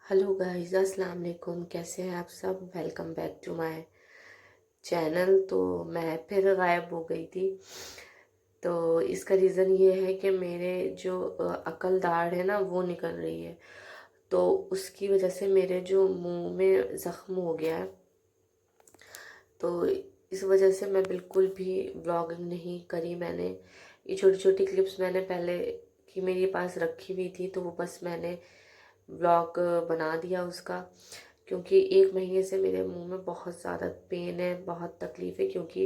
Hello guys, अस्सलाम वालेकुम। कैसे हैं आप सब? Welcome back to my channel. तो मैं फिर गायब हो गई थी। तो इसका रीज़न ये है कि मेरे जो अकल दाढ़ है ना, वो निकल रही है। तो उसकी वजह से मेरे जो मुंह में ज़ख्म हो गया है। तो इस वजह से मैं बिल्कुल भी व्लॉगिंग नहीं करी। मैंने ये छोटी छोटी क्लिप्स मैंने पहले की मेरे पास रखी हुई थी, तो वो बस मैंने व्लॉग बना दिया उसका। क्योंकि 1 महीने से मेरे मुंह में बहुत ज़्यादा पेन है, बहुत तकलीफ़ है। क्योंकि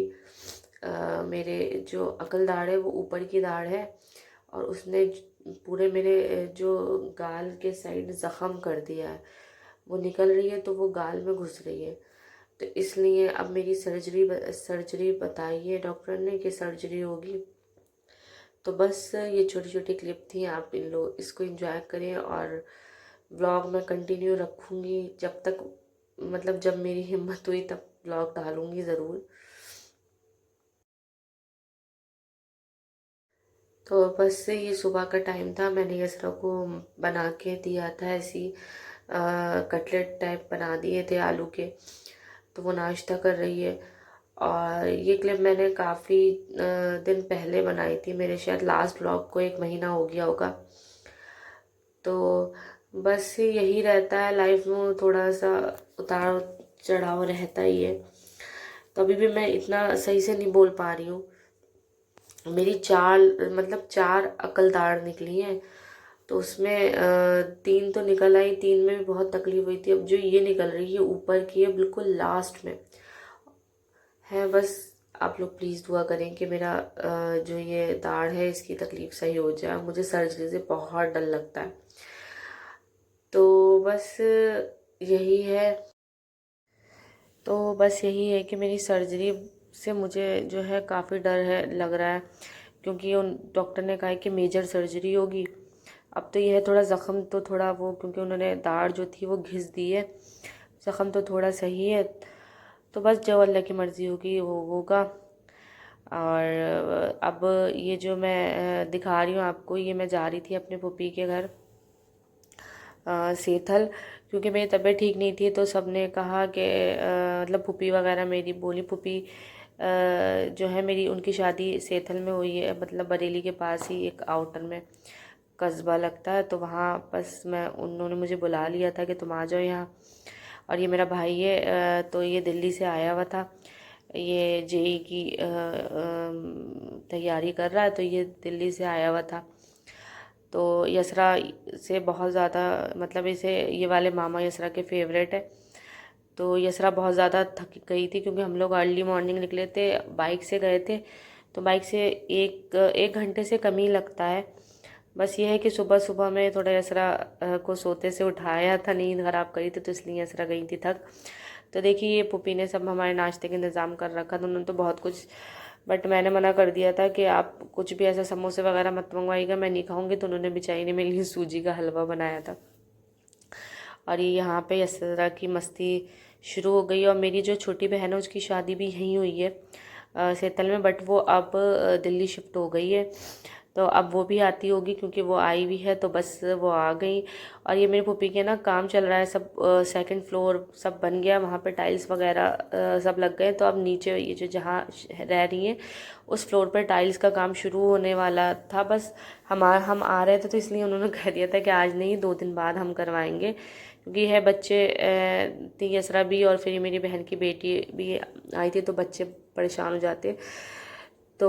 मेरे जो अकल दाढ़ है वो ऊपर की दाढ़ है, और उसने पूरे मेरे जो गाल के साइड ज़ख़म कर दिया है। वो निकल रही है तो वो गाल में घुस रही है। तो इसलिए अब मेरी सर्जरी बताई है डॉक्टर ने कि सर्जरी होगी। तो बस ये छोटी छोटी क्लिप थी, आप इन लोग इसको एंजॉय करें। और व्लॉग मैं कंटिन्यू रखूँगी जब तक, मतलब जब मेरी हिम्मत हुई तब व्लॉग डालूँगी ज़रूर। तो बस ये सुबह का टाइम था, मैंने यसरा को बना के दिया था ऐसी कटलेट टाइप बना दिए थे आलू के। तो वो नाश्ता कर रही है। और ये क्लिप मैंने काफ़ी दिन पहले बनाई थी, मेरे शायद लास्ट व्लॉग को 1 महीना हो गया होगा। तो बस यही रहता है लाइफ में, थोड़ा सा उतार चढ़ाव रहता ही है। तो अभी भी मैं इतना सही से नहीं बोल पा रही हूँ। मेरी चार अकल दाढ़ निकली हैं। तो उसमें 3 तो निकल आई, 3 में भी बहुत तकलीफ हुई थी। अब जो ये निकल रही है ऊपर की है, बिल्कुल लास्ट में है। बस आप लोग प्लीज़ दुआ करें कि मेरा जो ये दाढ़ है इसकी तकलीफ सही हो जाए। मुझे सर्जरी से बहुत डर लगता है। तो बस यही है। तो बस यही है कि मेरी सर्जरी से मुझे जो है काफ़ी डर है, लग रहा है। क्योंकि उन डॉक्टर ने कहा है कि मेजर सर्जरी होगी। अब तो यह है थोड़ा ज़ख़म तो थोड़ा वो, क्योंकि उन्होंने दाढ़ जो थी वो घिस दी है। ज़ख़म तो थोड़ा सही है। तो बस जो अल्लाह की मर्ज़ी होगी वो होगा। और अब ये जो मैं दिखा रही हूँ आपको, ये मैं जा रही थी अपने पुप्पी के घर सेथल। क्योंकि मेरी तबीयत ठीक नहीं थी, तो सब ने कहा कि मतलब पुप्पी वगैरह मेरी बोली, पुप्पी जो है मेरी, उनकी शादी सेथल में हुई है, मतलब बरेली के पास ही एक आउटर में कस्बा लगता है। तो वहाँ बस मैं, उन्होंने मुझे बुला लिया था कि तुम आ जाओ यहाँ। और ये मेरा भाई है, तो ये दिल्ली से आया हुआ था। ये जेई की तैयारी कर रहा है, तो ये दिल्ली से आया हुआ था। तो यसरा से बहुत ज़्यादा, मतलब इसे, ये वाले मामा यसरा के फेवरेट है। तो यसरा बहुत ज़्यादा थक गई थी, क्योंकि हम लोग अर्ली मॉर्निंग निकले थे, बाइक से गए थे। तो बाइक से एक घंटे से कम ही लगता है। बस ये है कि सुबह सुबह में थोड़ा यसरा को सोते से उठाया था, नींद ख़राब करी थी, तो इसलिए यसरा गई थी थक। तो देखिए ये पुप्पी ने सब हमारे नाश्ते का इंतज़ाम कर रखा था। उन्होंने तो बहुत कुछ, बट मैंने मना कर दिया था कि आप कुछ भी ऐसा समोसे वगैरह मत मंगवाइएगा, मैं नहीं खाऊंगी। तो उन्होंने बेचारी ने मेरे लिए सूजी का हलवा बनाया था। और ये यहाँ पे इस तरह की मस्ती शुरू हो गई। और मेरी जो छोटी बहन है उसकी शादी भी यहीं हुई है सेतल में, बट वो अब दिल्ली शिफ्ट हो गई है। तो अब वो भी आती होगी, क्योंकि वो आई भी है, तो बस वो आ गई। और ये मेरी पुप्पी के ना काम चल रहा है, सब सेकंड फ्लोर सब बन गया, वहाँ पे टाइल्स वगैरह सब लग गए। तो अब नीचे ये जो जहाँ रह रही हैं उस फ्लोर पर टाइल्स का काम शुरू होने वाला था। बस हम आ रहे थे, तो इसलिए उन्होंने कह दिया था कि आज नहीं, 2 दिन बाद हम करवाएंगे। क्योंकि है बच्चे थी यसरा भी, और फिर मेरी बहन की बेटी भी आई थी, तो बच्चे परेशान हो जाते। तो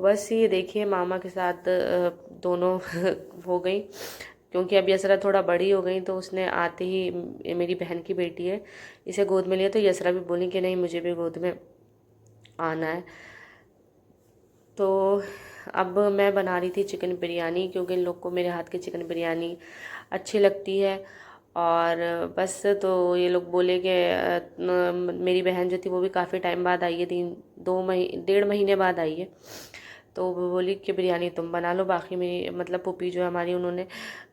बस ये देखिए मामा के साथ दोनों हो गई। क्योंकि अब यसरा थोड़ा बड़ी हो गई, तो उसने आते ही, मेरी बहन की बेटी है, इसे गोद में लिया। तो यसरा भी बोली कि नहीं, मुझे भी गोद में आना है। तो अब मैं बना रही थी चिकन बिरयानी, क्योंकि इन लोग को मेरे हाथ की चिकन बिरयानी अच्छी लगती है। और बस तो ये लोग बोले कि मेरी बहन जो थी वो भी काफ़ी टाइम बाद आई है, 1.5 महीने बाद आई है। तो वो बोली कि बिरयानी तुम बना लो, बाकी मेरी मतलब पुप्पी जो है हमारी, उन्होंने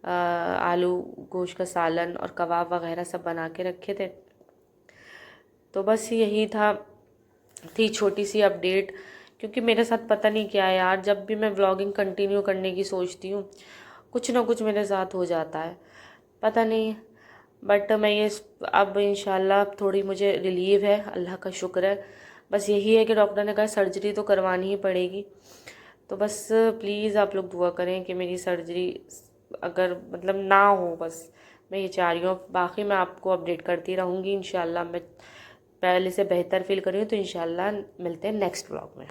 आलू गोश्त का सालन और कबाब वगैरह सब बना के रखे थे। तो बस यही थी छोटी सी अपडेट। क्योंकि मेरे साथ पता नहीं क्या है यार, जब भी मैं व्लॉगिंग कंटिन्यू करने की सोचती हूँ, कुछ ना कुछ मेरे साथ हो जाता है, पता नहीं। बट मैं ये अब इंशाल्लाह थोड़ी मुझे रिलीव है, अल्लाह का शुक्र है। बस यही है कि डॉक्टर ने कहा सर्जरी तो करवानी ही पड़ेगी। तो बस प्लीज़ आप लोग दुआ करें कि मेरी सर्जरी अगर मतलब ना हो, बस मैं ये चाह रही हूँ। बाकी मैं आपको अपडेट करती रहूँगी इंशाल्लाह। मैं पहले से बेहतर फील कर रही हूँ, तो इंशाल्लाह मिलते हैं नेक्स्ट व्लॉग में।